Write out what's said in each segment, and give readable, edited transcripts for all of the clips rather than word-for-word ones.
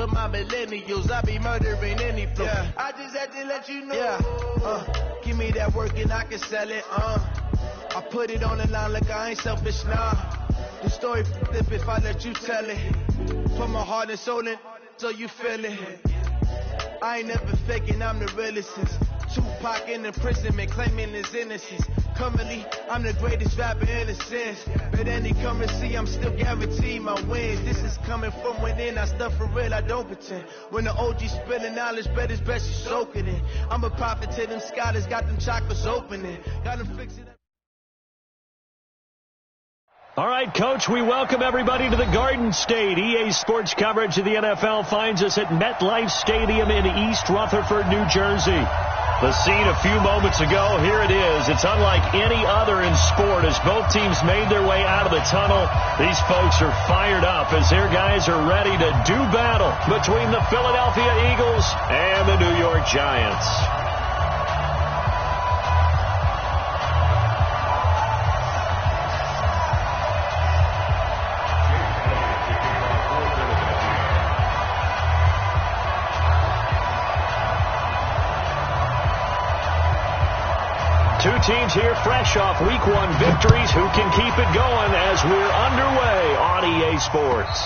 for my millennials. I be murdering any flow. Yeah. I just had to let you know. Yeah. Give me that work and I can sell it. I put it on the line like I ain't selfish, nah. The story flip if I let you tell it. Put my heart and soul in so you feel it. I ain't never faking, I'm the realest since Tupac in imprisonment, claiming his innocence. Currently, I'm the greatest rapper in a sense. But any currency, I'm still guaranteed my wins. This is coming from within, I stuff for real, I don't pretend. When the OG spilling knowledge, bet it's best you soak it in. I'm a prophet to them scholars, got them chakras opening. Got them fixing up. All right, Coach, we welcome everybody to the Garden State. EA Sports coverage of the NFL finds us at MetLife Stadium in East Rutherford, New Jersey. The scene a few moments ago, here it is. It's unlike any other in sport as both teams made their way out of the tunnel. These folks are fired up as their guys are ready to do battle between the Philadelphia Eagles and the New York Giants. Two teams here fresh off Week 1 victories. Who can keep it going as we're underway on EA Sports?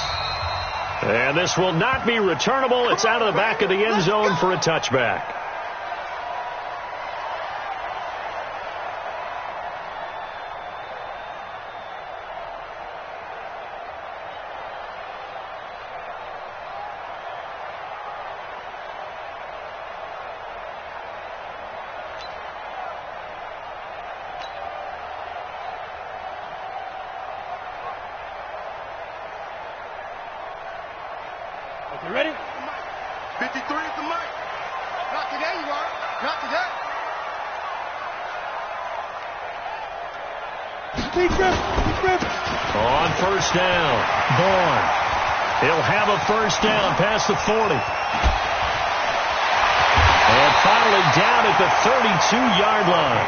And this will not be returnable. It's out of the back of the end zone for a touchback. You ready? 53 is the mic. Not today, you are. Not today. Deep grip. On first down, Bourne. He'll have a first down past the 40. And finally down at the 32-yard line.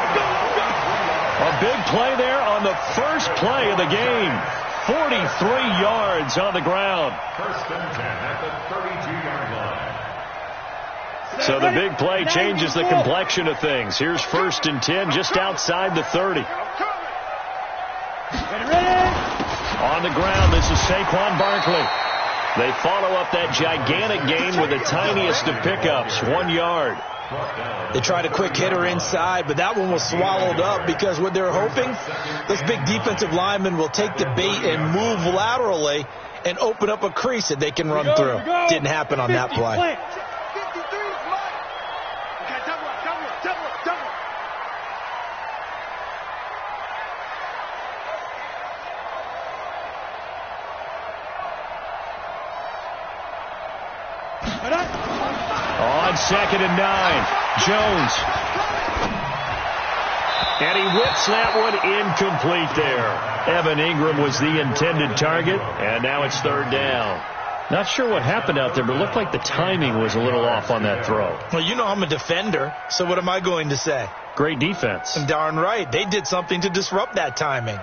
A big play there on the first play of the game. 43 yards on the ground. First and 10 at the 32-yard line. So the big play changes the complexion of things. Here's first and 10 just outside the 30. On the ground, this is Saquon Barkley. They follow up that gigantic gain with the tiniest of pickups, 1 yard. They tried a quick hitter inside, but that one was swallowed up because what they're hoping, this big defensive lineman will take the bait and move laterally and open up a crease that they can run through. Didn't happen on that play. On 2nd and 9, Jones. And he whips that one incomplete there. Evan Ingram was the intended target, and now it's third down. Not sure what happened out there, but it looked like the timing was a little off on that throw. Well, you know I'm a defender, so what am I going to say? Great defense. Darn right. They did something to disrupt that timing.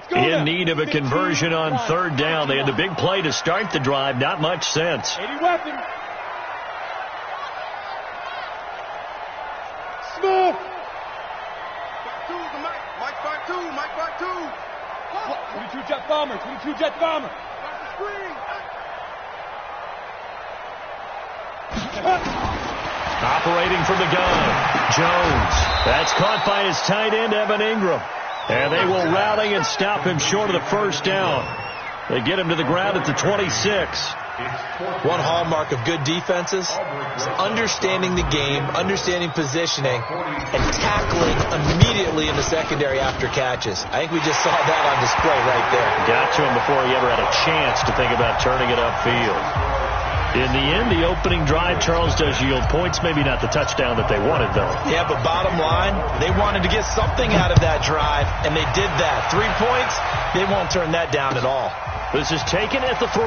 In need of a conversion on third down. They had the big play to start the drive. Not much sense. 80 weapon. Smooth. 22 jet bomber. 22 jet bomber. Operating from the gun, Jones. That's caught by his tight end, Evan Ingram. And they will rally and stop him short of the first down. They get him to the ground at the 26. One hallmark of good defenses is understanding the game, understanding positioning, and tackling immediately in the secondary after catches. I think we just saw that on display right there. Got to him before he ever had a chance to think about turning it upfield. In the end, the opening drive, Charles, does yield points. Maybe not the touchdown that they wanted, though. Yeah, but bottom line, they wanted to get something out of that drive, and they did that. 3 points, they won't turn that down at all. This is taken at the 3.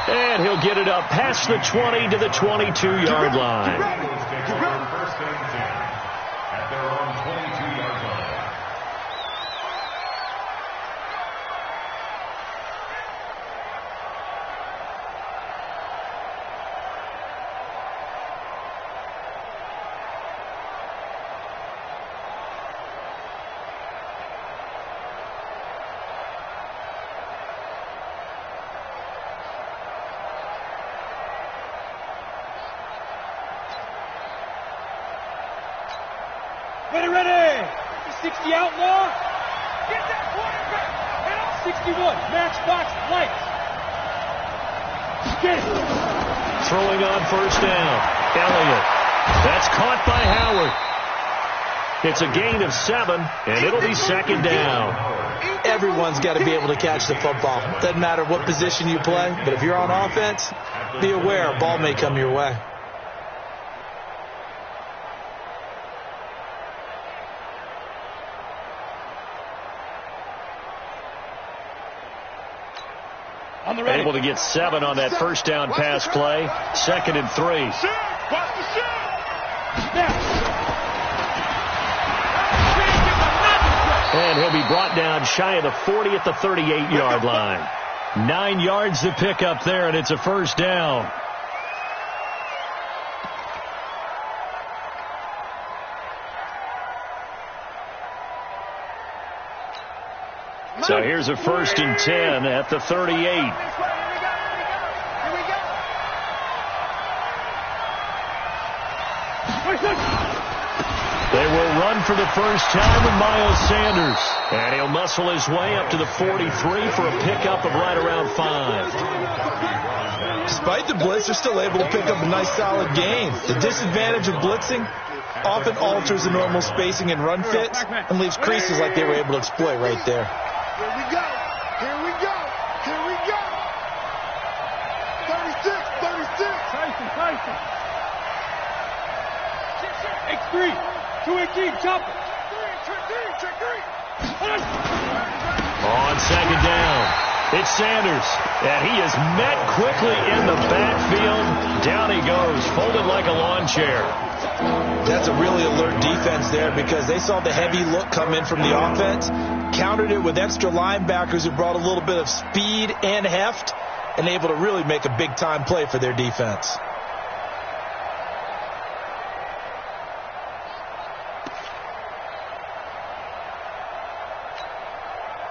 And he'll get it up past the 20 to the 22-yard line. First and 10 at their own 22-yard line. Ready. 60 outlaw. Get that quarterback. 61. Matchbox lights. Get it. Throwing on first down. Elliott. That's caught by Howard. It's a gain of 7, and it'll be second down. Everyone's got to be able to catch the football. Doesn't matter what position you play, but if you're on offense, be aware a ball may come your way. Able to get 7 on that first down pass play. 2nd and 3. And he'll be brought down shy of the 40 at the 38-yard line. 9 yards to pick up there, and it's a first down. So here's a 1st and 10 at the 38. They will run for the first time with Miles Sanders. And he'll muscle his way up to the 43 for a pickup of right around 5. Despite the blitz, they're still able to pick up a nice solid gain. The disadvantage of blitzing often alters the normal spacing and run fits and leaves creases like they were able to exploit right there. Here we go. Here we go. Here we go. 36. Tyson. X3. 218. Chop. Check 3. On second down, it's Sanders. And he is met quickly in the backfield. Down he goes, folded like a lawn chair. That's a really alert defense there because they saw the heavy look come in from the offense, countered it with extra linebackers who brought a little bit of speed and heft, and able to really make a big-time play for their defense.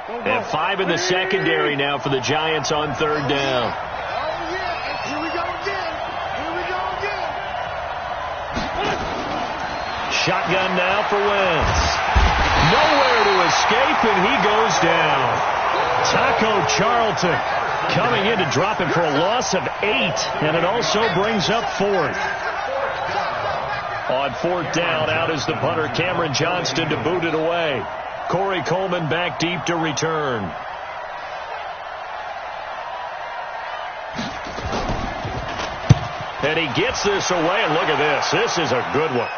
And 5 in the secondary now for the Giants on 3rd down. Oh, yeah. Here we go again. Shotgun now for Wentz. Nowhere to escape, and he goes down. Taco Charlton coming in to drop him for a loss of 8, and it also brings up 4th. On 4th down, out is the punter Cameron Johnston to boot it away. Corey Coleman back deep to return. And he gets this away, and look at this. This is a good one.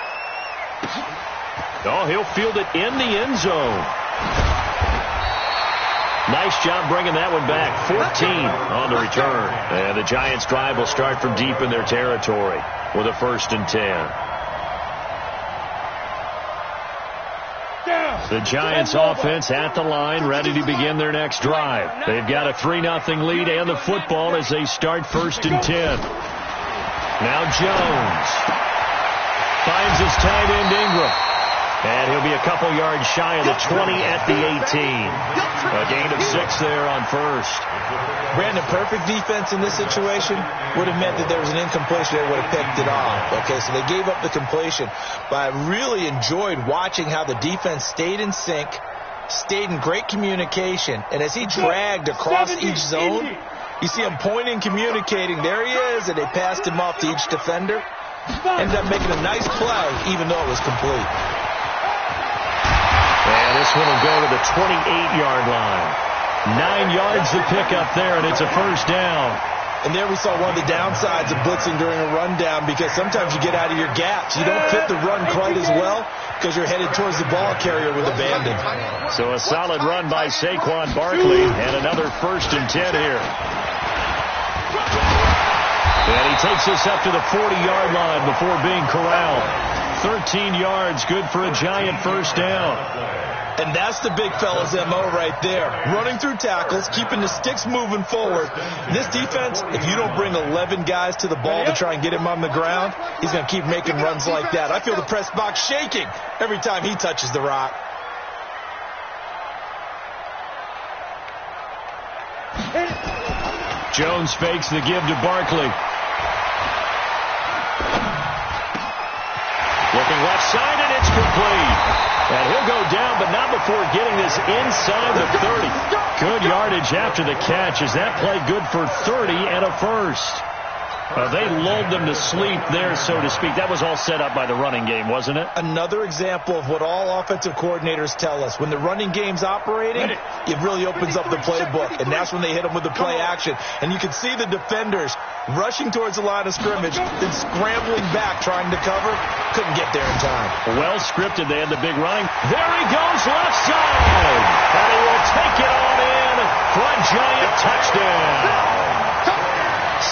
Oh, he'll field it in the end zone. Nice job bringing that one back. 14 on the return. And the Giants' drive will start from deep in their territory with a 1st and 10. The Giants offense at the line, ready to begin their next drive. They've got a 3-0 lead and the football as they start 1st and 10. Now Jones finds his tight end Ingram. And he'll be a couple yards shy of the 20 at the 18. A gain of 6 there on 1st. Brandon, perfect defense in this situation would have meant that there was an incompletion. They would have picked it off. Okay, so they gave up the completion. But I really enjoyed watching how the defense stayed in sync, stayed in great communication. And as he dragged across each zone, you see him pointing, communicating. There he is, and they passed him off to each defender. Ended up making a nice play, even though it was complete. And this one will go to the 28-yard line. 9 yards to pick up there, and it's a 1st down. And there we saw one of the downsides of blitzing during a rundown, because sometimes you get out of your gaps. You don't fit the run quite as well because you're headed towards the ball carrier with abandon. So a solid run by Saquon Barkley, and another 1st and 10 here. And he takes us up to the 40-yard line before being corralled. 13 yards, good for a Giant 1st down. And that's the big fella's MO right there. Running through tackles, keeping the sticks moving forward. This defense, if you don't bring 11 guys to the ball to try and get him on the ground, he's going to keep making runs like that. I feel the press box shaking every time he touches the rock. Jones fakes the give to Barkley. Looking throwing left side, and it's complete. And he'll go down, but not before getting this inside the 30. Good yardage after the catch. Is that play good for 30 and a first? They lulled them to sleep there, so to speak. That was all set up by the running game, wasn't it? Another example of what all offensive coordinators tell us. When the running game's operating, it really opens up the playbook, and that's when they hit them with the play action. And you can see the defenders rushing towards the line of scrimmage, then scrambling back, trying to cover. Couldn't get there in time. Well scripted. They had the big running. There he goes, left side. And he will take it on in for a Giant touchdown.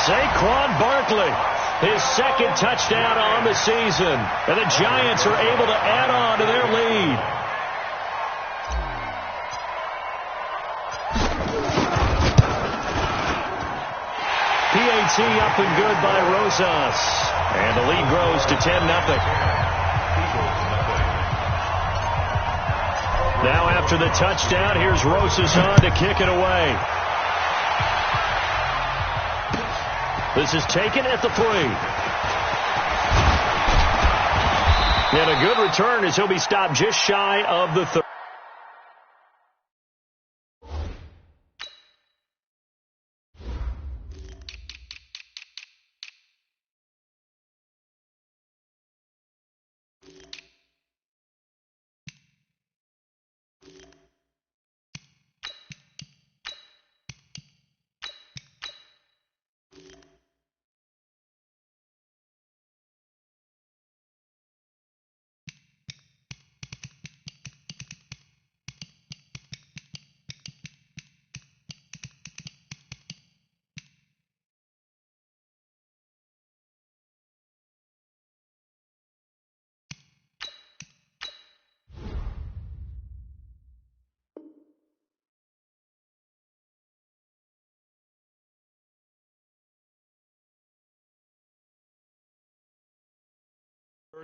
Saquon Barkley, his second touchdown on the season. And the Giants are able to add on to their lead. PAT up and good by Rosas. And the lead grows to 10-0. Now after the touchdown, here's Rosas on to kick it away. This is taken at the 3. And a good return as he'll be stopped just shy of the 30.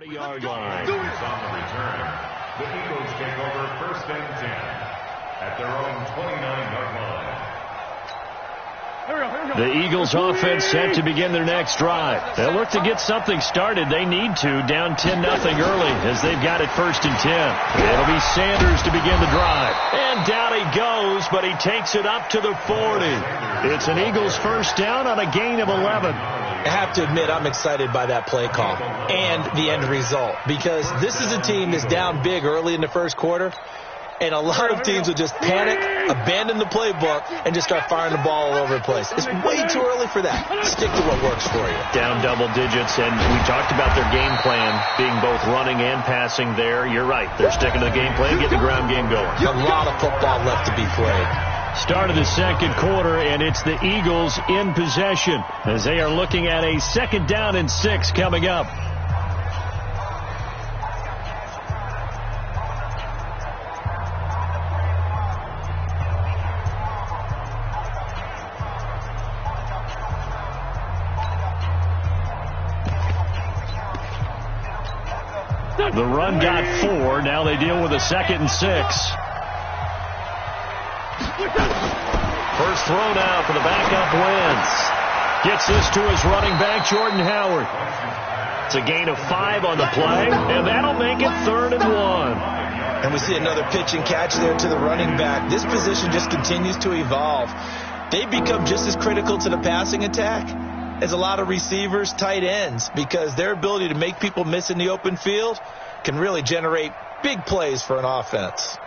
Yard line. On the return, the Eagles take over 1st and 10 at their own 29-yard line. The Eagles offense set to begin their next drive. They'll look to get something started. They need to, down 10-0 early as they've got it 1st and 10. It'll be Sanders to begin the drive. And down he goes, but he takes it up to the 40. It's an Eagles first down on a gain of 11. I have to admit, I'm excited by that play call and the end result, because this is a team that's down big early in the first quarter, and a lot of teams will just panic, abandon the playbook, and just start firing the ball all over the place. It's way too early for that. Stick to what works for you. Down double digits, and we talked about their game plan being both running and passing there. You're right. They're sticking to the game plan, getting the ground game going. A lot of football left to be played. Start of the second quarter, and it's the Eagles in possession as they are looking at a 2nd down and 6 coming up. The run got 4. Now they deal with a 2nd and 6. First throw now for the backup Wentz. Gets this to his running back, Jordan Howard. It's a gain of 5 on the play, and that'll make it 3rd and 1. And we see another pitch and catch there to the running back. This position just continues to evolve. They become just as critical to the passing attack as a lot of receivers, tight ends, because their ability to make people miss in the open field can really generate big plays for an offense.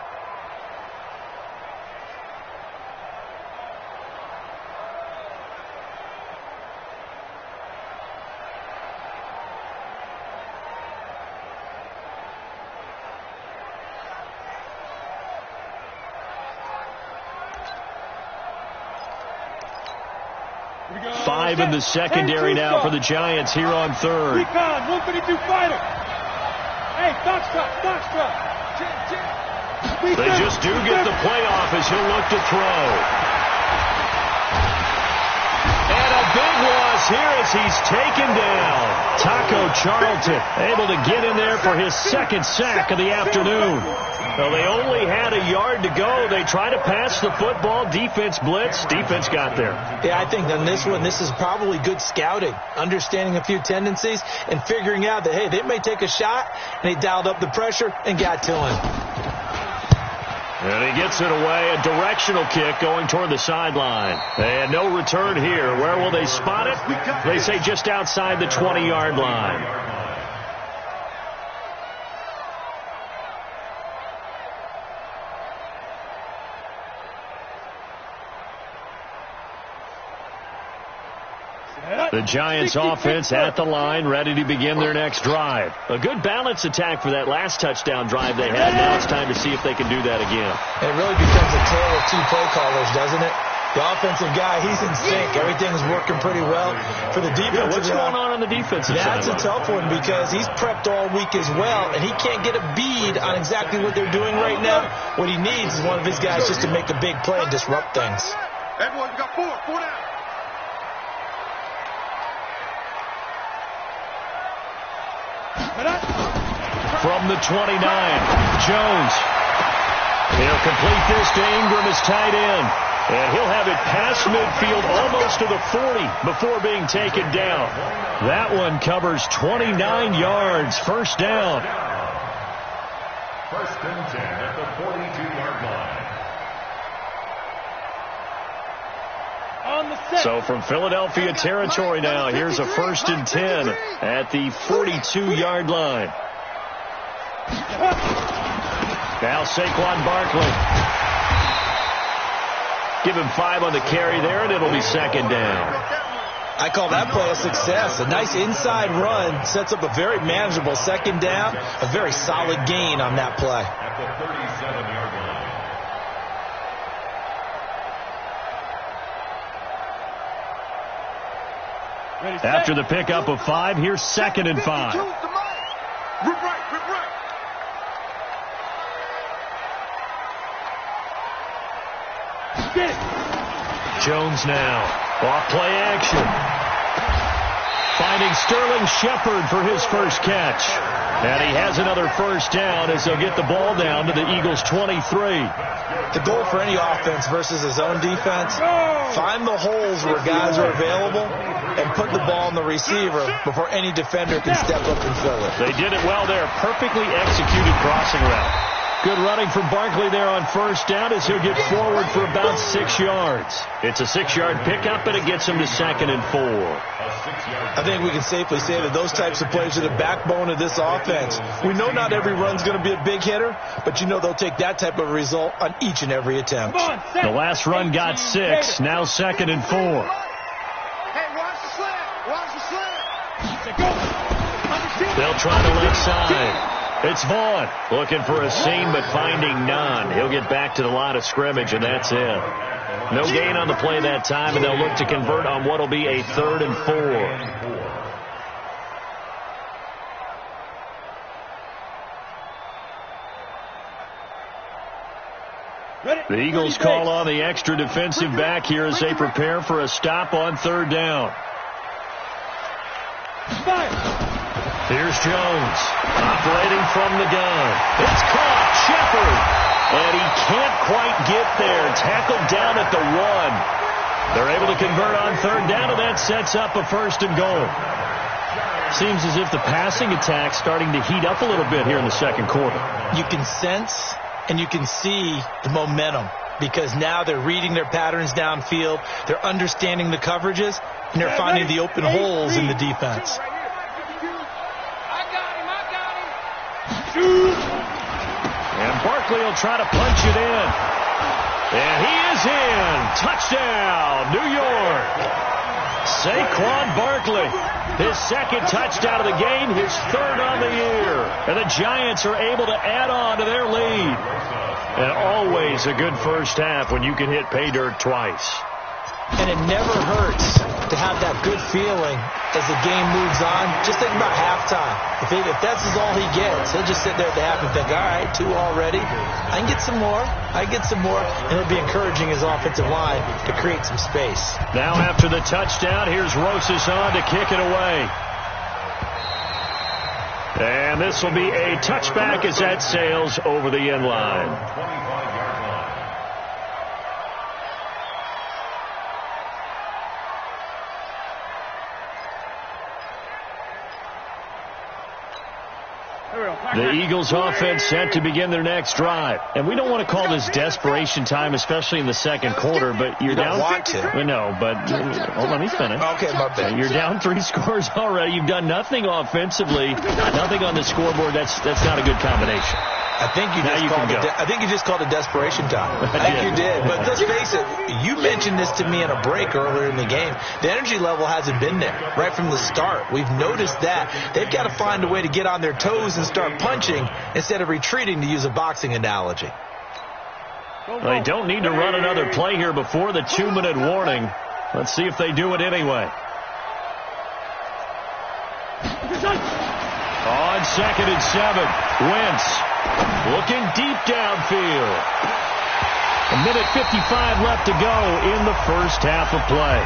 Five in the secondary now for the Giants here on 3rd. Recon, 152 fighter. Hey, box drop. They just do get the playoff as he'll look to throw. And a big loss here as he's taken down. Taco Charlton able to get in there for his 2nd sack of the afternoon. Well, they only had a yard to go. They tried to pass the football. Defense blitz. Defense got there. Yeah, I think on this one, this is probably good scouting, understanding a few tendencies, and figuring out that, hey, they may take a shot, and they dialed up the pressure and got to him. And he gets it away, a directional kick going toward the sideline. And no return here. Where will they spot it? They say just outside the 20-yard line. The Giants offense at the line, ready to begin their next drive. A good balance attack for that last touchdown drive they had. Now it's time to see if they can do that again. It really becomes a tale of two play callers, doesn't it? The offensive guy, he's in sync. Everything's working pretty well. For the defensive what's going on the defensive side? That's a tough one because he's prepped all week as well, and he can't get a bead on exactly what they're doing right now. What he needs is one of his guys just to make a big play and disrupt things. Hey, boys, we got four down. From the 29, Jones. He'll complete this to Ingram as tight end. And he'll have it past midfield almost to the 40 before being taken down. That one covers 29 yards. First down. First and 10 at the 42-yard line. So from Philadelphia territory now, here's a first and 10 at the 42-yard line. Now Saquon Barkley. Give him 5 on the carry there, and it'll be second down. I call that play a success. A nice inside run sets up a very manageable second down. A very solid gain on that play. At the 37-yard line. After the pickup of 5, here's second and 5. Rip right. Jones now. Off play action. Finding Sterling Shepard for his first catch. And he has another first down as they'll get the ball down to the Eagles' 23. The goal for any offense versus his own defense, find the holes where guys are available and put the ball in the receiver before any defender can step up and fill it. They did it well there. Perfectly executed crossing route. Good running from Barkley there on first down as he'll get forward for about 6 yards. It's a 6-yard pickup, and it gets him to second and 4. I think we can safely say that those types of plays are the backbone of this offense. We know not every run's going to be a big hitter, but you know they'll take that type of result on each and every attempt. The last run got 6, now second and 4. Hey, watch the slant. They'll try the left side. It's Vaughn looking for a seam but finding none. He'll get back to the line of scrimmage, and that's it. No gain on the play that time, and they'll look to convert on what will be a 3rd and 4. The Eagles call on the extra defensive back here as they prepare for a stop on 3rd down. Here's Jones, operating from the gun. It's caught, Shepard, and he can't quite get there. Tackled down at the 1. They're able to convert on 3rd down, and that sets up a 1st and goal. Seems as if the passing attack's starting to heat up a little bit here in the second quarter. You can sense and you can see the momentum because now they're reading their patterns downfield, they're understanding the coverages, and they're finding the open holes in the defense. And Barkley will try to punch it in. And he is in. Touchdown, New York. Saquon Barkley, his second touchdown of the game, his 3rd on the year. And the Giants are able to add on to their lead. And always a good first half when you can hit pay dirt twice. And it never hurts to have that good feeling as the game moves on. Just think about halftime. If that's all he gets, he'll just sit there at the half and think, all right, 2 already. I can get some more. And it'll be encouraging his offensive line to create some space. Now after the touchdown, here's Rosas on to kick it away. And this will be a touchback as that sails over the end line. 25-yard line. The Eagles offense set to begin their next drive. And we don't want to call this desperation time, especially in the second quarter, but you're down. Want to. No, but hold on, let me finish. Okay, my bad. You're down 3 scores already. You've done nothing offensively, nothing on the scoreboard. That's not a good combination. I think you just called it desperation time. I think you did. But let's face it, you mentioned this to me in a break earlier in the game. The energy level hasn't been there right from the start. We've noticed that. They've got to find a way to get on their toes and start punching instead of retreating, to use a boxing analogy. They don't need to run another play here before the 2-minute warning. Let's see if they do it anyway. On 2nd and 7, Wentz looking deep downfield. 1:55 left to go in the first half of play.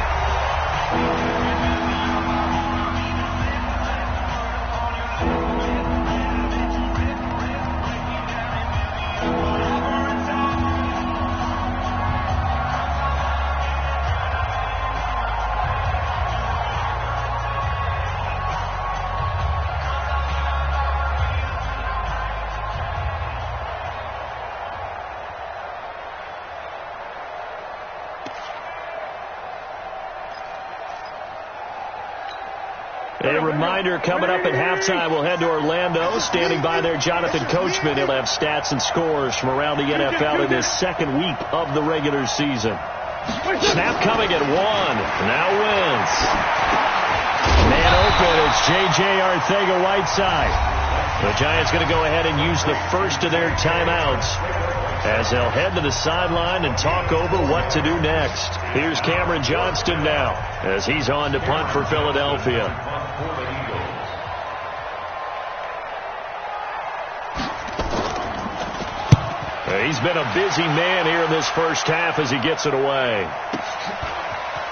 A reminder, coming up at halftime, we'll head to Orlando. Standing by there, Jonathan Coachman. He'll have stats and scores from around the NFL in his second week of the regular season. Snap coming at 1. Now Wentz. Man open, it's J.J. Arcega-Whiteside. The Giants going to go ahead and use the first of their timeouts as they'll head to the sideline and talk over what to do next. Here's Cameron Johnston now as he's on to punt for Philadelphia. He's been a busy man here in this first half as he gets it away.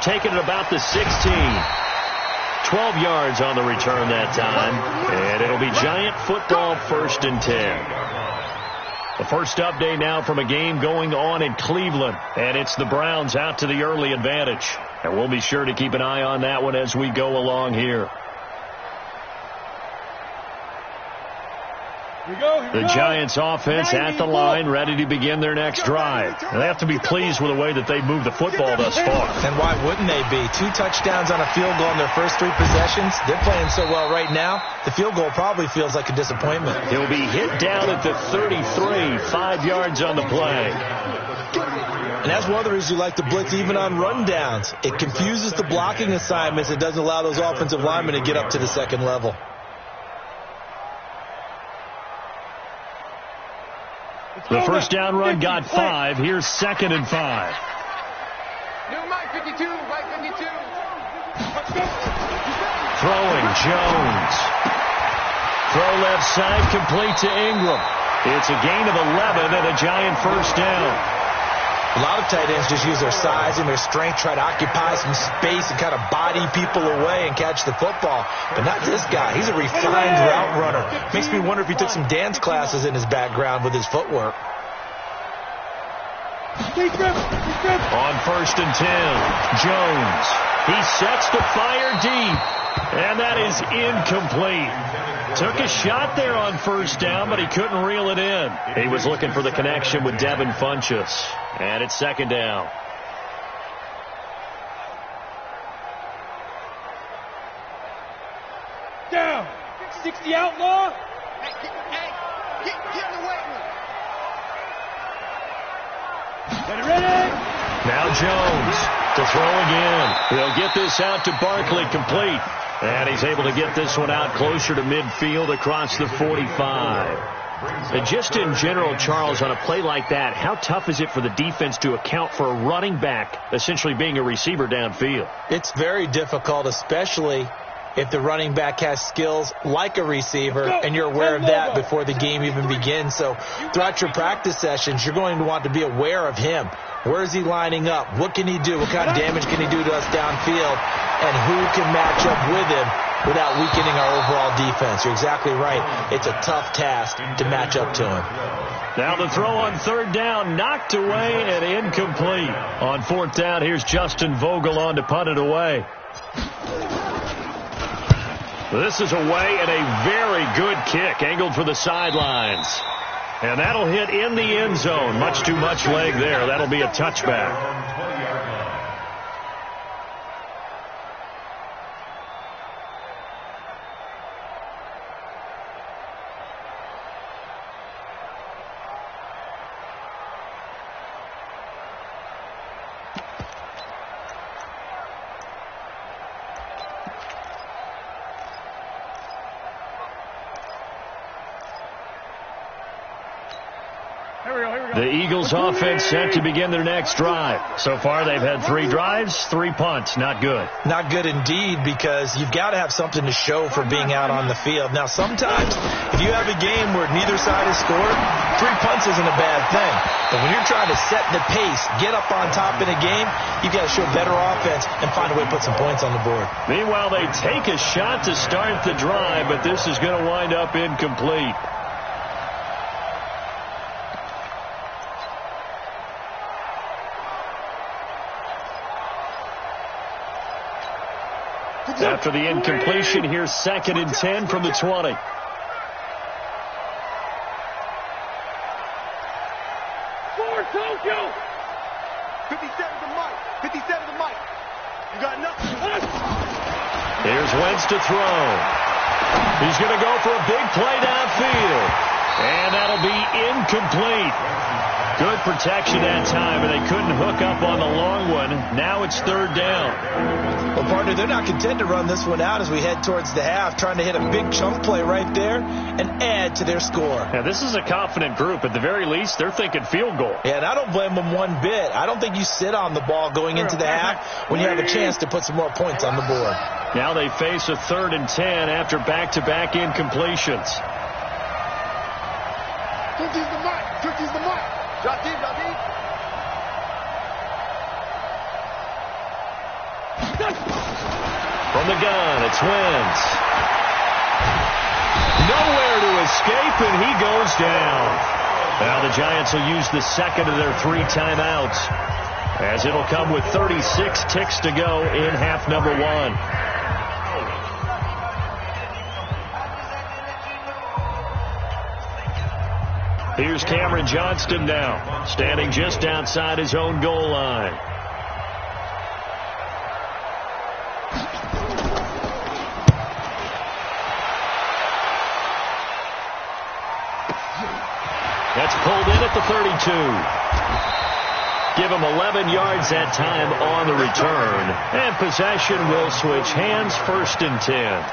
Taking it about the 16. 12 yards on the return that time. And it'll be Giant football, 1st and 10. The first update now from a game going on in Cleveland. And it's the Browns out to the early advantage. And we'll be sure to keep an eye on that one as we go along here. The Giants offense at the line, ready to begin their next drive. And they have to be pleased with the way that they've moved the football thus far. And why wouldn't they be? 2 touchdowns on a field goal in their first 3 possessions. They're playing so well right now, the field goal probably feels like a disappointment. He'll be hit down at the 33, 5 yards on the play. And that's one of the reasons you like to blitz even on rundowns. It confuses the blocking assignments. It doesn't allow those offensive linemen to get up to the second level. The first down run got 5. Here's 2nd and 5. New Mike 52, Mike 52. Throwing, Jones. Throw left side, complete to Ingram. It's a gain of 11 and a Giant first down. A lot of tight ends just use their size and their strength, try to occupy some space and kind of body people away and catch the football. But not this guy. He's a refined route runner. Makes me wonder if he took some dance classes in his background with his footwork. On 1st and 10, Jones. He sets the fire deep, and that is incomplete. Took a shot there on 1st down, but he couldn't reel it in. He was looking for the connection with Devin Funchess. And it's 2nd down. Down. 60 outlaw. Hey, get in the weight room. Ready. Now Jones to throw again. He'll get this out to Barkley, complete. And he's able to get this one out closer to midfield across the 45. And just in general, Charles, on a play like that, how tough is it for the defense to account for a running back essentially being a receiver downfield? It's very difficult, especially if the running back has skills like a receiver and you're aware of that before the game even begins. So throughout your practice sessions, you're going to want to be aware of him. Where is he lining up? What can he do? What kind of damage can he do to us downfield? And who can match up with him without weakening our overall defense. You're exactly right. It's a tough task to match up to him. Now the throw on third down, knocked away and incomplete. On fourth down, here's Justin Vogel on to punt it away. This is away and a very good kick, angled for the sidelines. And that'll hit in the end zone. Much too much leg there. That'll be a touchback. The Eagles offense set to begin their next drive. So far, they've had 3 drives, 3 punts. Not good. Not good indeed, because you've got to have something to show for being out on the field. Now, sometimes, if you have a game where neither side has scored, 3 punts isn't a bad thing. But when you're trying to set the pace, get up on top in a game, you've got to show better offense and find a way to put some points on the board. Meanwhile, they take a shot to start the drive, but this is going to wind up incomplete. After the incompletion, here's 2nd and 10 from the 20. Forward, Tokyo! 57 to Mike. 57 to Mike. You got nothing. Here's Wentz to throw. He's going to go for a big play downfield. And that'll be incomplete. Good protection that time, and they couldn't hook up on the long one. Now it's 3rd down. Well, partner, they're not content to run this one out as we head towards the half, trying to hit a big chunk play right there and add to their score. Yeah, this is a confident group. At the very least, they're thinking field goal. Yeah, and I don't blame them one bit. I don't think you sit on the ball going into the half when you have a chance to put some more points on the board. Now they face a 3rd and 10 after back-to-back incompletions. 50's the Mike. 50's the Mike. Shot deep, shot deep. From the gun, it's Wentz. Nowhere to escape, and he goes down. Now the Giants will use the 2nd of their 3 timeouts, as it'll come with 36 ticks to go in half number 1. Here's Cameron Johnston now, standing just outside his own goal line. That's pulled in at the 32. Give him 11 yards that time on the return. And possession will switch hands, 1st and 10.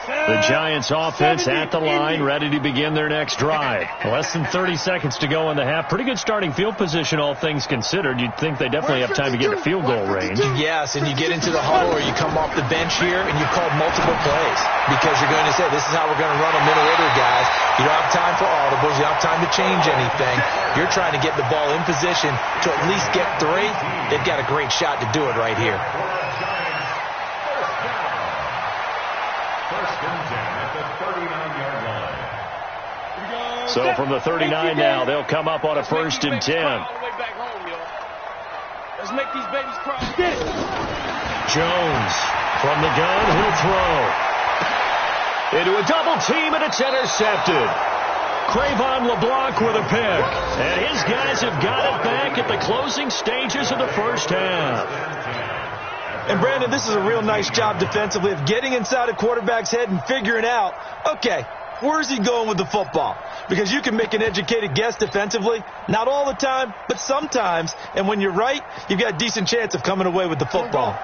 The Giants offense at the line, ready to begin their next drive. Less than 30 seconds to go in the half. Pretty good starting field position, all things considered. You'd think they definitely have time to get to field goal range. Yes, and you get into the huddle or you come off the bench here and you call multiple plays because you're going to say, this is how we're going to run them in order, guys. You don't have time for audibles. You don't have time to change anything. You're trying to get the ball in position to at least get 3. They've got a great shot to do it right here. So from the 39 now, they'll come up on a 1st and 10. Let's make these babies cry. Jones from the gun, he'll throw. Into a double team, and it's intercepted. Crayvon LeBlanc with a pick. And his guys have got it back at the closing stages of the first half. And, Brandon, this is a real nice job defensively of getting inside a quarterback's head and figuring out, okay, where's he going with the football? Because you can make an educated guess defensively. Not all the time, but sometimes. And when you're right, you've got a decent chance of coming away with the football.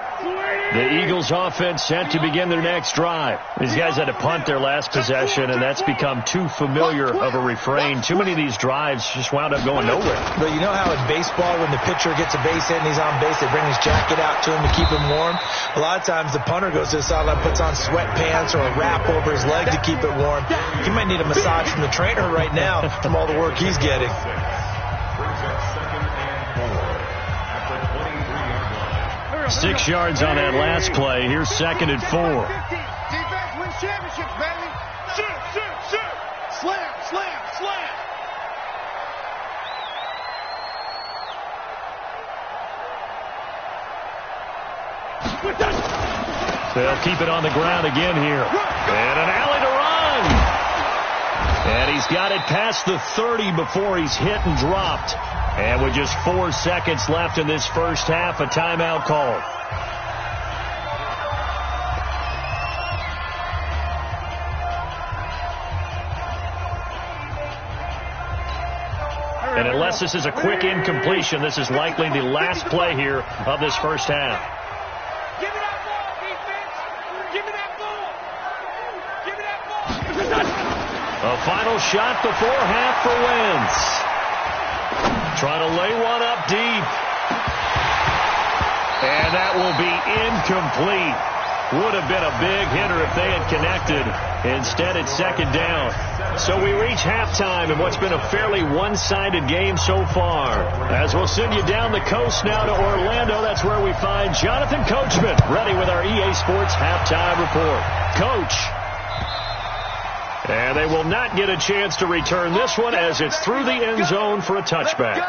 The Eagles offense set to begin their next drive. These guys had to punt their last possession, and that's become too familiar of a refrain. Too many of these drives just wound up going nowhere. But you know how in baseball, when the pitcher gets a base hit and he's on base, they bring his jacket out to him to keep him warm? A lot of times the punter goes to the sideline, puts on sweatpants or a wrap over his leg to keep it warm. He might need a massage from the trainer right now from all the work he's getting. 6 yards on that last play. Here's 2nd and 4. Defense wins championships, baby. Shoot. Slam. They'll keep it on the ground again here. And an alley to run. And he's got it past the 30 before he's hit and dropped. And with just 4 seconds left in this first half, a timeout call. And unless this is a quick incompletion, this is likely the last play here of this first half. Give me that ball, defense. Give me that ball. Give me that ball. A final shot before half for Wentz. Trying to lay one up deep. And that will be incomplete. Would have been a big hitter if they had connected. Instead, it's 2nd down. So we reach halftime in what's been a fairly one-sided game so far. As we'll send you down the coast now to Orlando, that's where we find Jonathan Coachman, ready with our EA Sports halftime report. Coach. And they will not get a chance to return this one as it's through the end zone for a touchback.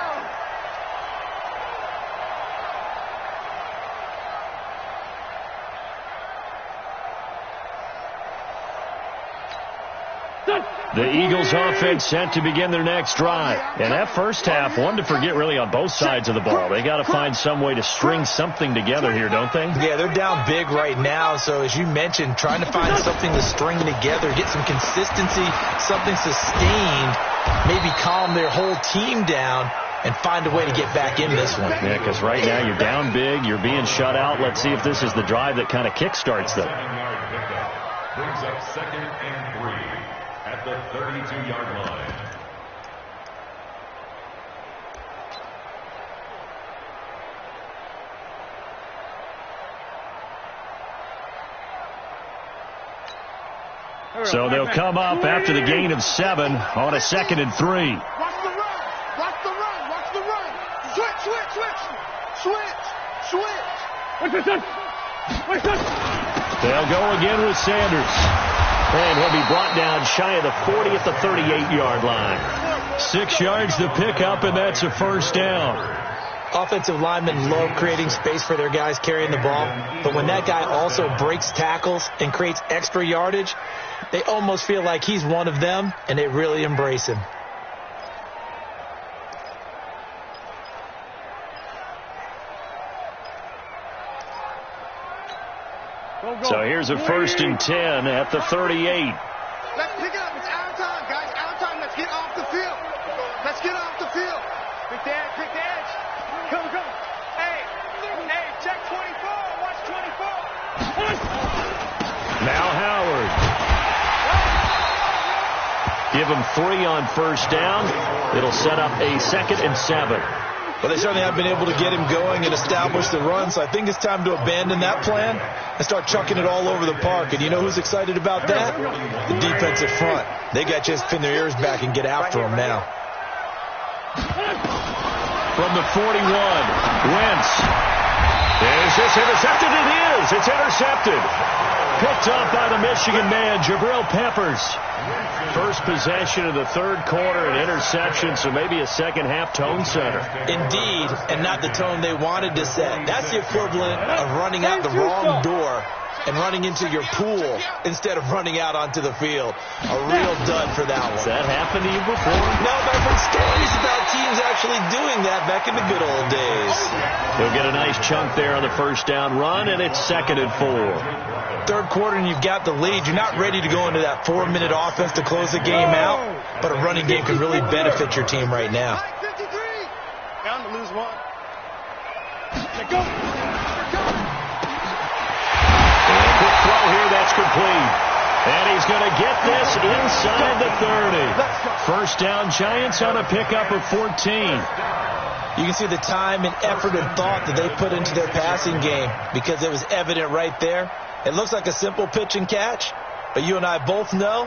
The Eagles offense set to begin their next drive. And that first half, one to forget really on both sides of the ball. They got to find some way to string something together here, don't they? Yeah, they're down big right now. So as you mentioned, trying to find something to string together, get some consistency, something sustained, maybe calm their whole team down and find a way to get back in this one. Yeah, because right now you're down big, you're being shut out. Let's see if this is the drive that kind of kickstarts them. Brings up 2nd and 3 at the 32-yard line. So they'll come up after the gain of 7 on a 2nd and 3. Watch the run. Switch. They'll go again with Sanders. And he'll be brought down shy of the 40 at the 38-yard line. 6 yards to pick up, and that's a first down. Offensive linemen love creating space for their guys carrying the ball. But when that guy also breaks tackles and creates extra yardage, they almost feel like he's one of them, and they really embrace him. So here's a 1st and 10 at the 38. Let's pick it up. It's our time, guys. Our time. Let's get off the field. Pick the edge. Come. Hey, check 24. Watch 24. Now Howard. Give him 3 on first down. It'll set up a 2nd and 7. Well, they certainly have been able to get him going and establish the run, so I think it's time to abandon that plan and start chucking it all over the park. And you know who's excited about that? The defensive front. They got to just pin their ears back and get after him now. From the 41, Wentz. Is this intercepted? It is. It's intercepted. Picked off by the Michigan man, Jabril Peppers. First possession of the 3rd quarter, an interception, so maybe a second half tone setter. Indeed, and not the tone they wanted to set. That's the equivalent of running out the wrong door and running into your pool instead of running out onto the field. A real dud for that one. Has that happened to you before? No, but I've heard stories about teams actually doing that back in the good old days. He'll get a nice chunk there on the first down run, and it's 2nd and 4. 3rd quarter and you've got the lead. You're not ready to go into that 4-minute offense to close the game out, but a running game can really benefit your team right now. 53. Down to lose 1. Let go. And a quick throw here, that's complete. And he's going to get this inside the 30. First down, Giants on a pickup of 14. You can see the time and effort and thought that they put into their passing game because it was evident right there. It looks like a simple pitch and catch, but you and I both know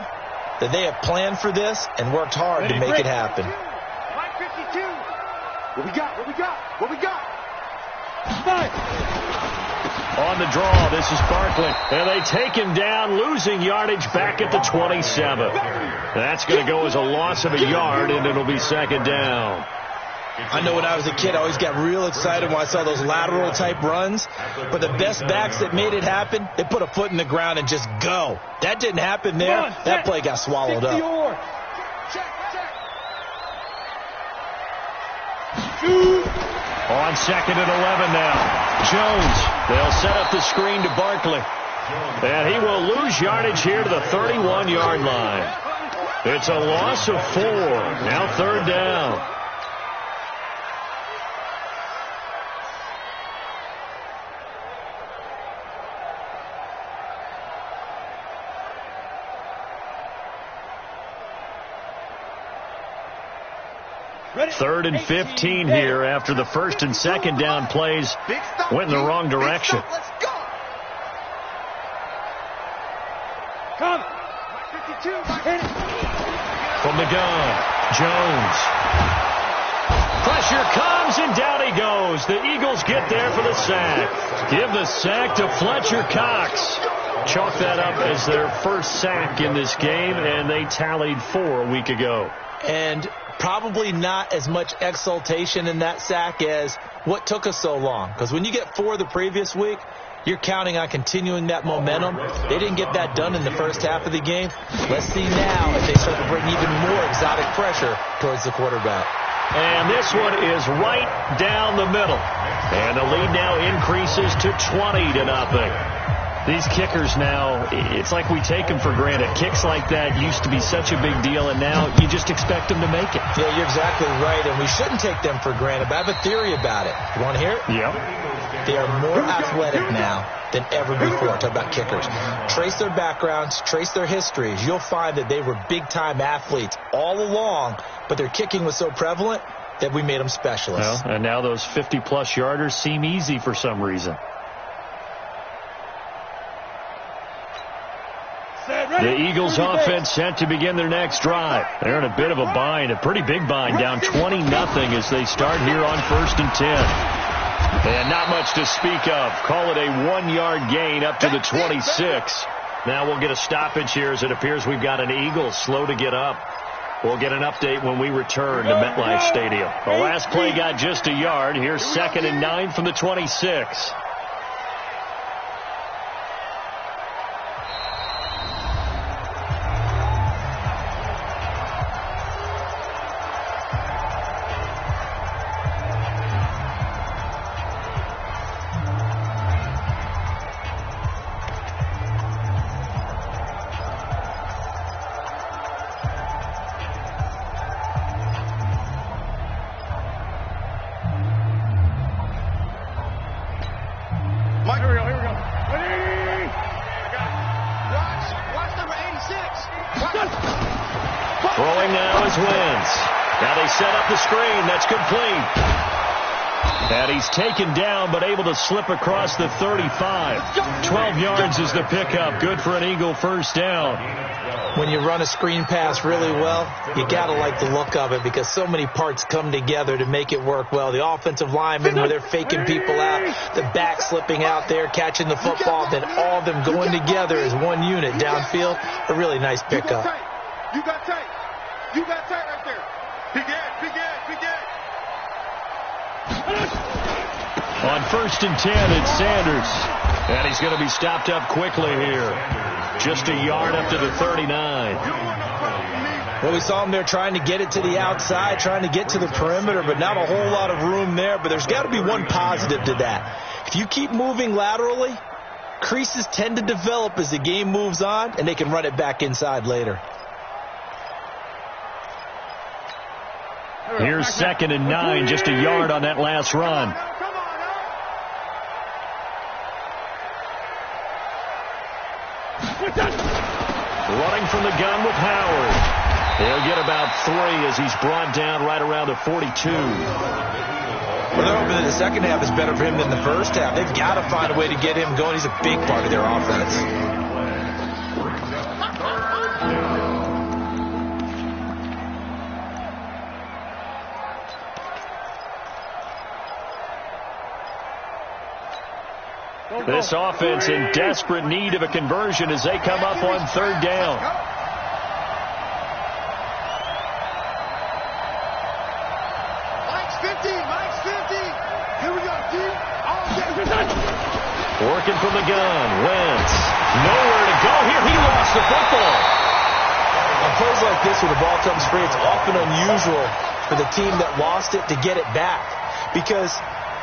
that they have planned for this and worked hard to make it happen. 52. What we got? 5. On the draw, this is Barkley. And they take him down, losing yardage back at the 27. That's going to go as a loss of a yard, and it'll be second down. I know when I was a kid, I always got real excited when I saw those lateral-type runs. But the best backs that made it happen, they put a foot in the ground and just go. That didn't happen there. That play got swallowed up. On second and 11 now. Jones. They'll set up the screen to Barkley. And he will lose yardage here to the 31-yard line. It's a loss of 4. Now third down. Third and 15 here after the first and second down plays went in the wrong direction. Come. From the gun, Jones. Pressure comes, and down he goes. The Eagles get there for the sack. Give the sack to Fletcher Cox. Chalk that up as their first sack in this game, and they tallied 4 a week ago. And probably not as much exultation in that sack as what took us so long. Because when you get 4 the previous week, you're counting on continuing that momentum. They didn't get that done in the first half of the game. Let's see now if they start to bring even more exotic pressure towards the quarterback. And this one is right down the middle. And the lead now increases to 20-0. These kickers now, it's like we take them for granted. Kicks like that used to be such a big deal, and now you just expect them to make it. Yeah, you're exactly right, and we shouldn't take them for granted, but I have a theory about it. You want to hear it? Yep. They are more athletic now than ever before. Talk about kickers. Trace their backgrounds, trace their histories. You'll find that they were big-time athletes all along, but their kicking was so prevalent that we made them specialists. Well, and now those 50-plus yarders seem easy for some reason. The Eagles offense set to begin their next drive. They're in a bit of a bind, a pretty big bind, down 20-0 as they start here on 1st and 10. And not much to speak of. Call it a 1-yard gain up to the 26. Now we'll get a stoppage here as it appears we've got an Eagle slow to get up. We'll get an update when we return to MetLife Stadium. The last play got just a yard. Here's 2nd and 9 from the 26. Throwing now is Wentz. Now they set up the screen. That's complete. And he's taken down but able to slip across the 35. 12 yards is the pickup. Good for an Eagle first down. When you run a screen pass really well, you got to like the look of it because so many parts come together to make it work well. The offensive linemen where they're faking people out, the back slipping out there, catching the football, then all of them going together as one unit downfield. A really nice pickup. You got tight. You got tight right there. Big end. On 1st and 10, it's Sanders. And he's going to be stopped up quickly here. Just a yard up to the 39. Well, we saw him there trying to get it to the outside, trying to get to the perimeter, but not a whole lot of room there. But there's got to be one positive to that. If you keep moving laterally, creases tend to develop as the game moves on, and they can run it back inside later. Here's 2nd and 9, just a yard on that last run. Running from the gun with Howard. He'll get about 3 as he's brought down right around the 42. Well, they're hoping that the second half is better for him than the first half. They've got to find a way to get him going. He's a big part of their offense. This offense in desperate need of a conversion as they come up on third down. Mike's 50. Mike's 50. Here we go, D. Working from the gun. Wentz. Nowhere to go here. He lost the football. On plays like this where the ball comes free, it's often unusual for the team that lost it to get it back. Because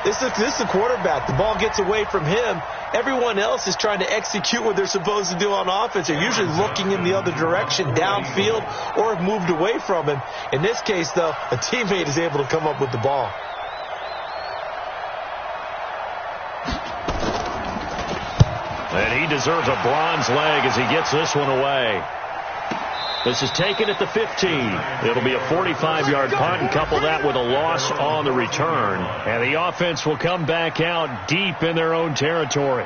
this is the quarterback. The ball gets away from him. Everyone else is trying to execute what they're supposed to do on offense. They're usually looking in the other direction, downfield, or have moved away from him. In this case, though, a teammate is able to come up with the ball. And he deserves a bronze leg as he gets this one away. This is taken at the 15. It'll be a 45-yard punt, and couple that with a loss on the return. And the offense will come back out deep in their own territory.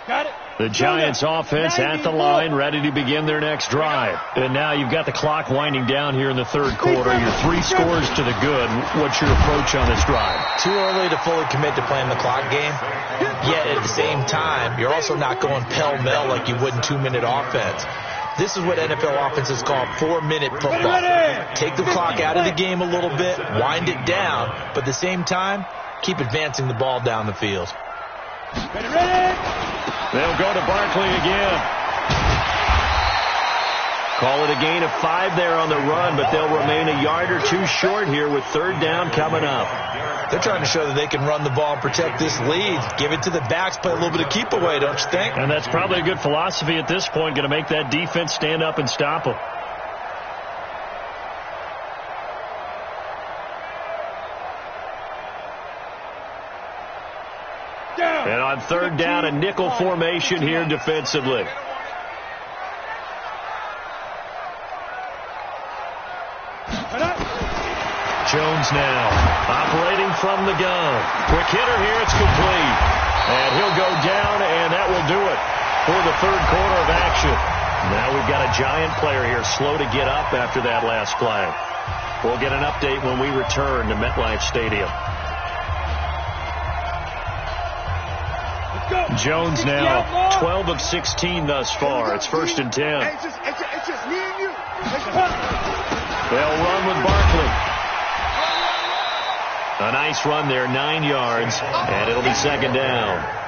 Got it. The Giants offense at the line, ready to begin their next drive. And now you've got the clock winding down here in the third quarter. You're 3 scores to the good. What's your approach on this drive? Too early to fully commit to playing the clock game. Yet at the same time, you're also not going pell-mell like you would in 2-minute offense. This is what NFL offenses call 4-minute football. Take the clock out of the game a little bit, wind it down, but at the same time, keep advancing the ball down the field. They'll go to Barkley again. Call it a gain of 5 there on the run, but they'll remain a yard or 2 short here with third down coming up. They're trying to show that they can run the ball and protect this lead. Give it to the backs, play a little bit of keep away, don't you think? And that's probably a good philosophy at this point, going to make that defense stand up and stop them. And on third down, a nickel formation here defensively. Jones now operating from the gun. Quick hitter here. It's complete. And he'll go down, and that will do it for the third quarter of action. Now we've got a Giant player here slow to get up after that last play. We'll get an update when we return to MetLife Stadium. Jones now 12 of 16 thus far. It's 1st and 10. It's just me and you. They'll run with Barkley. A nice run there, 9 yards, and it'll be 2nd down.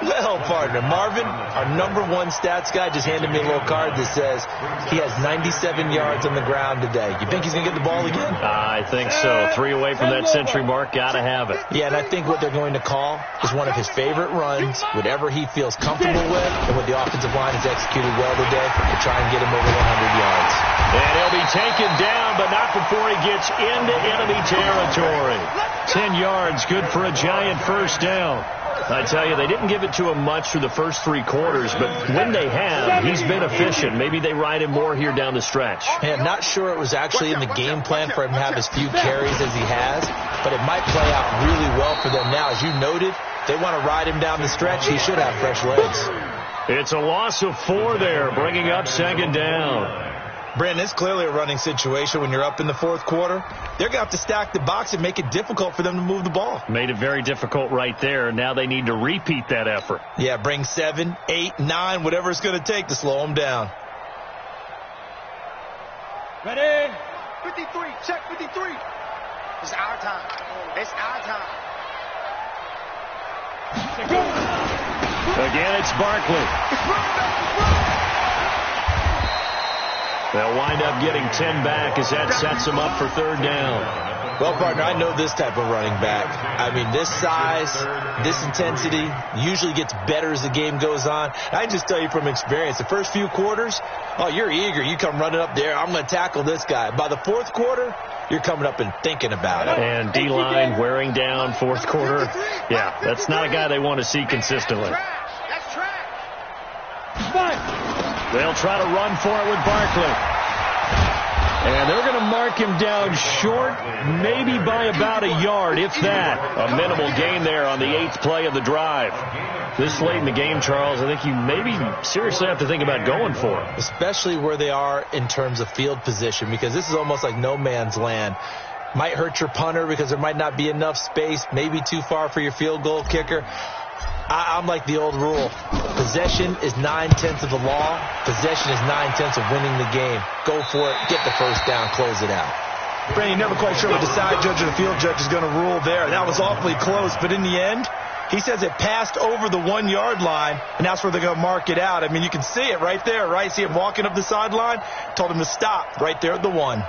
Well, partner, Marvin, our number 1 stats guy, just handed me a little card that says he has 97 yards on the ground today. You think he's going to get the ball again? I think so. 3 away from that century mark. Got to have it. Yeah, and I think what they're going to call is one of his favorite runs, whatever he feels comfortable with, and what the offensive line has executed well today to try and get him over 100 yards. And he'll be taken down, but not before he gets into enemy territory. 10 yards, good for a Giant first down. I tell you, they didn't give it to him much through the first 3 quarters, but when they have, he's been efficient. Maybe they ride him more here down the stretch. Hey, I'm not sure it was actually in the game plan for him to have as few carries as he has, but it might play out really well for them now. As you noted, they want to ride him down the stretch. He should have fresh legs. It's a loss of 4 there, bringing up 2nd down. Brandon, it's clearly a running situation when you're up in the 4th quarter. They're going to have to stack the box and make it difficult for them to move the ball. Made it very difficult right there. Now they need to repeat that effort. Yeah, bring 7, 8, 9, whatever it's going to take to slow them down. Ready? 53. Check 53. It's our time. It's our time. Again, it's Barkley. They'll wind up getting 10 back as that sets them up for 3rd down. Well, partner, I know this type of running back. I mean, this size, this intensity usually gets better as the game goes on. I just tell you from experience, the first few quarters, oh, you're eager. You come running up there. I'm going to tackle this guy. By the 4th quarter, you're coming up and thinking about it. And D-line wearing down 4th quarter. Yeah, that's not a guy they want to see consistently. That's trash. They'll try to run for it with Barkley. And they're going to mark him down short, maybe by about a yard, if that. A minimal gain there on the 8th play of the drive. This late in the game, Charles, I think you maybe seriously have to think about going for it. Especially where they are in terms of field position, because this is almost like no man's land. Might hurt your punter because there might not be enough space, maybe too far for your field goal kicker. I'm like the old rule. Possession is 9/10 of the law. Possession is 9/10 of winning the game. Go for it. Get the first down. Close it out. Brandon, never quite sure what the side judge or the field judge is going to rule there. That was awfully close, but in the end, he says it passed over the 1-yard line, and that's where they're going to mark it out. I mean, you can see it right there, right? See him walking up the sideline? Told him to stop right there at the 1.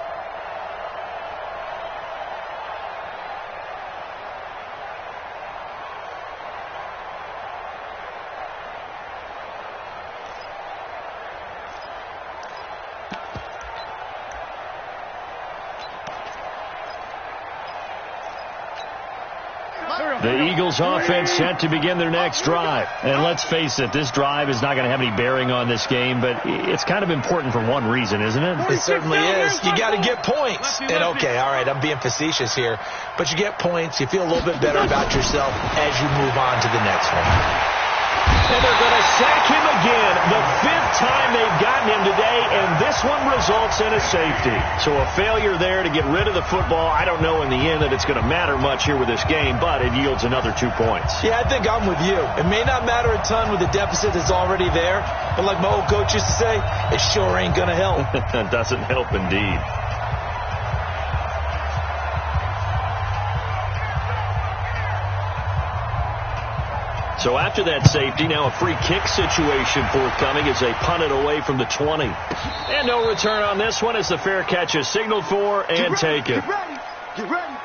The Eagles offense set to begin their next drive. And let's face it, this drive is not going to have any bearing on this game, but it's kind of important for one reason, isn't it? It certainly is. You got to get points. And okay, all right, I'm being facetious here, but you get points, you feel a little bit better about yourself as you move on to the next one. And they're going to sack him again, the 5th time they've gotten him today, and this one results in a safety. So a failure there to get rid of the football. I don't know in the end that it's going to matter much here with this game, but it yields another 2 points. Yeah, I think I'm with you. It may not matter a ton with the deficit that's already there, but like my old coach used to say, it sure ain't going to help. It doesn't help indeed. So after that safety, now a free kick situation forthcoming as they punt it away from the 20. And no return on this one as the fair catch is signaled for and taken. Get ready. Get ready.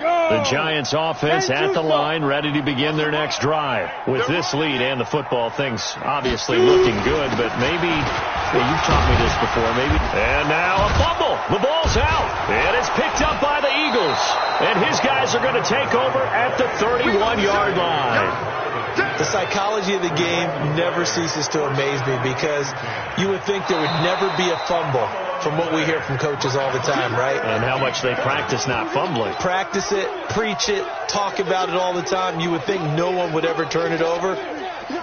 The Giants offense at the line, ready to begin their next drive. With this lead and the football, things obviously looking good, but maybe, well, you've taught me this before, maybe. And now a fumble. The ball's out, and it's picked up by the Eagles. And his guys are going to take over at the 31-yard line. The psychology of the game never ceases to amaze me because you would think there would never be a fumble from what we hear from coaches all the time, right? And how much they practice not fumbling. Practice it, preach it, talk about it all the time. You would think no one would ever turn it over.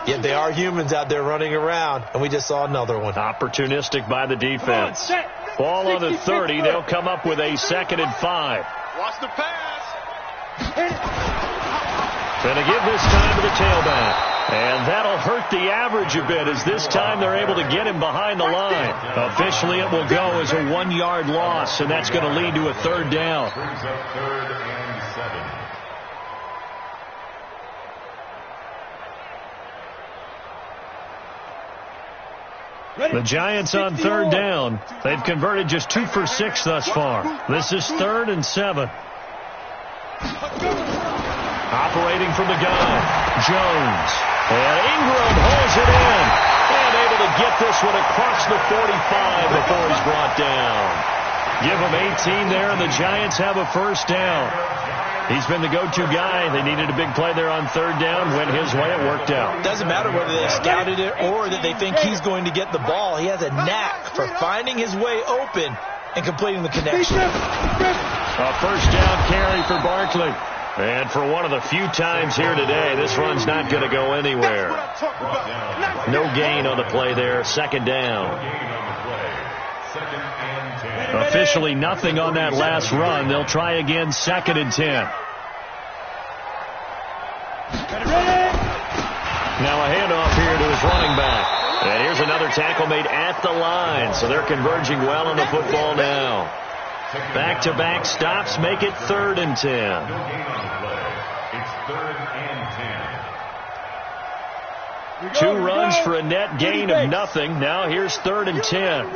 Yet they are humans out there running around, and we just saw another one. Opportunistic by the defense. Ball on the 30. They'll come up with a 2nd and 5. Watch the pass. Going to give this time to the tailback. And that'll hurt the average a bit as this time they're able to get him behind the line. Officially, it will go as a 1-yard loss, and that's going to lead to a 3rd down. Brings up 3rd and 7. The Giants on 3rd down. They've converted just 2 for 6 thus far. This is 3rd and 7. Operating from the gun, Jones. And Ingram holds it in. And able to get this one across the 45 before he's brought down. Give him 18 there, and the Giants have a 1st down. He's been the go-to guy. They needed a big play there on 3rd down. Went his way. It worked out. Doesn't matter whether they scouted it or that they think he's going to get the ball. He has a knack for finding his way open and completing the connection. A 1st down carry for Barkley. And for one of the few times here today, this run's not going to go anywhere. No gain on the play there. 2nd down. Officially nothing on that last run. They'll try again, 2nd and 10. Now a handoff here to his running back. And here's another tackle made at the line. So they're converging well on the football now. Back-to-back stops make it 3rd and 10. It's 3rd and 10. 2 runs for a net gain of nothing. Now here's 3rd and 10.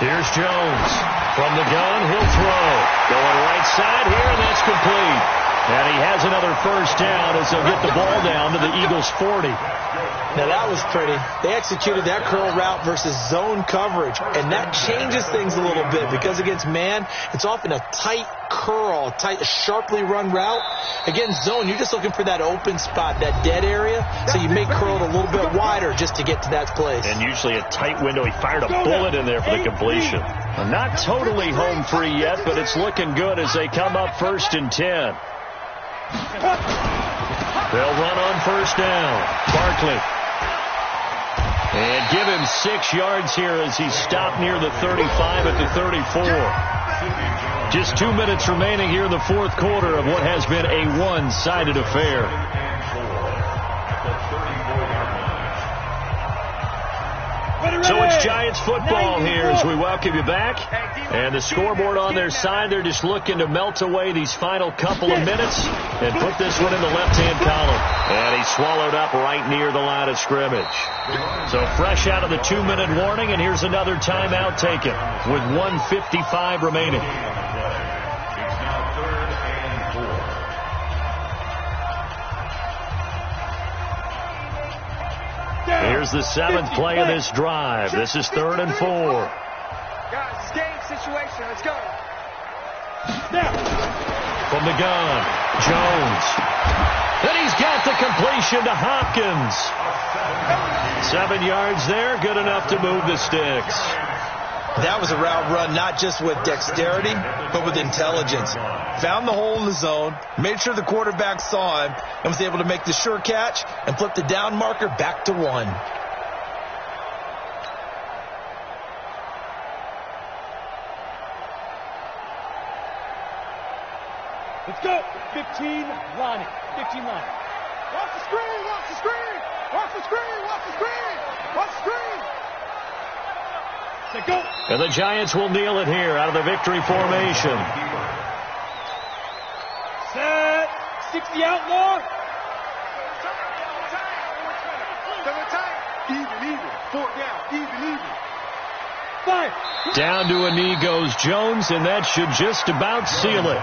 Here's Jones. From the gun, he'll throw. Going right side here, and that's complete. And he has another first down as they'll get the ball down to the Eagles' 40. Now, that was pretty. They executed that curl route versus zone coverage, and that changes things a little bit because against man, it's often a tight curl, tight, sharply run route. Against zone, you're just looking for that open spot, that dead area, so you make curl a little bit wider just to get to that place. And usually a tight window. He fired a bullet in there for the completion. Not totally home free yet, but it's looking good as they come up 1st and 10. They'll run on first down. Barkley. And give him 6 yards here as he stopped near the 35 at the 34. Just 2 minutes remaining here in the fourth quarter of what has been a one-sided affair. So it's Giants football here as we welcome you back. And the scoreboard on their side, they're just looking to melt away these final couple of minutes and put this one in the left-hand column. And he's swallowed up right near the line of scrimmage. So fresh out of the 2-minute warning, and here's another timeout taken with 1:55 remaining. Here's the 7th play of this drive. This is 3rd and 4. Guys, it's game situation. Let's go. From the gun, Jones. Then he's got the completion to Hopkins. 7 yards there, good enough to move the sticks. That was a route run not just with dexterity, but with intelligence. Found the hole in the zone, made sure the quarterback saw him, and was able to make the sure catch and flip the down marker back to 1. Let's go. 15 line. 15 line. Watch the screen. Watch the screen. Watch the screen. Watch the screen. Watch the screen. Go. And the Giants will kneel it here out of the victory formation. Set. 60 out more. Even. 4 down. Even. 5. Down to a knee goes Jones, and that should just about seal it.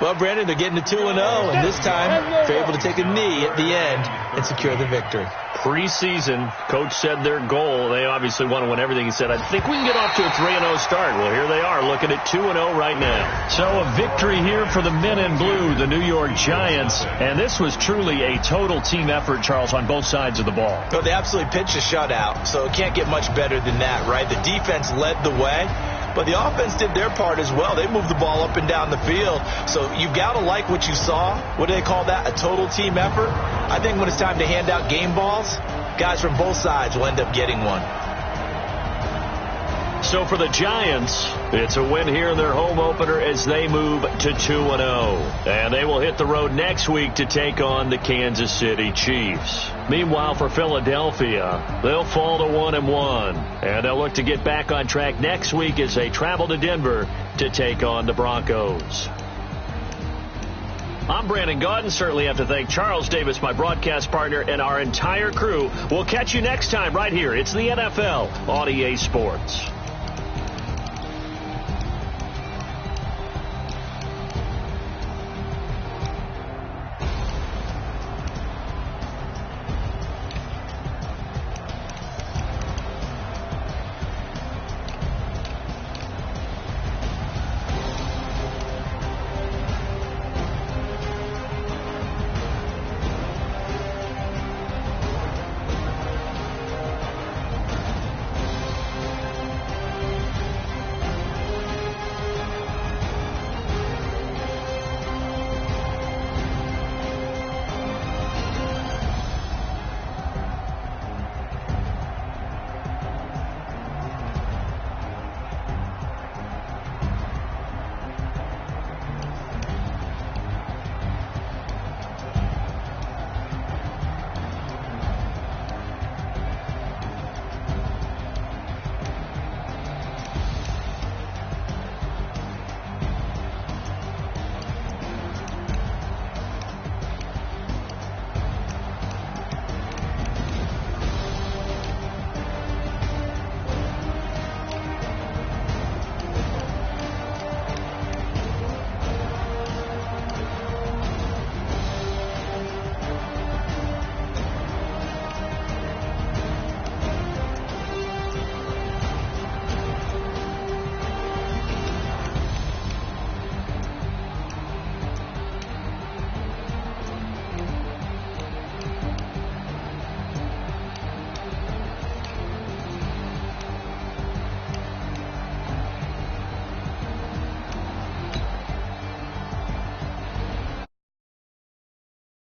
Well, Brandon, they're getting to 2-0, and this time they're able to take a knee at the end and secure the victory. Preseason, coach said their goal, they obviously want to win everything. He said, I think we can get off to a 3-0 start. Well, here they are looking at 2-0 right now. So a victory here for the men in blue, the New York Giants. And this was truly a total team effort, Charles, on both sides of the ball. Well, they absolutely pitched a shutout, so it can't get much better than that, right? The defense led the way, but the offense did their part as well. They moved the ball up and down the field. So you've got to like what you saw. What do they call that? A total team effort? I think when it's time to hand out game balls, guys from both sides will end up getting one. So for the Giants, it's a win here in their home opener as they move to 2-0. And they will hit the road next week to take on the Kansas City Chiefs. Meanwhile, for Philadelphia, they'll fall to 1-1. And they'll look to get back on track next week as they travel to Denver to take on the Broncos. I'm Brandon Gaudin. Certainly have to thank Charles Davis, my broadcast partner, and our entire crew. We'll catch you next time right here. It's the NFL on EA Sports.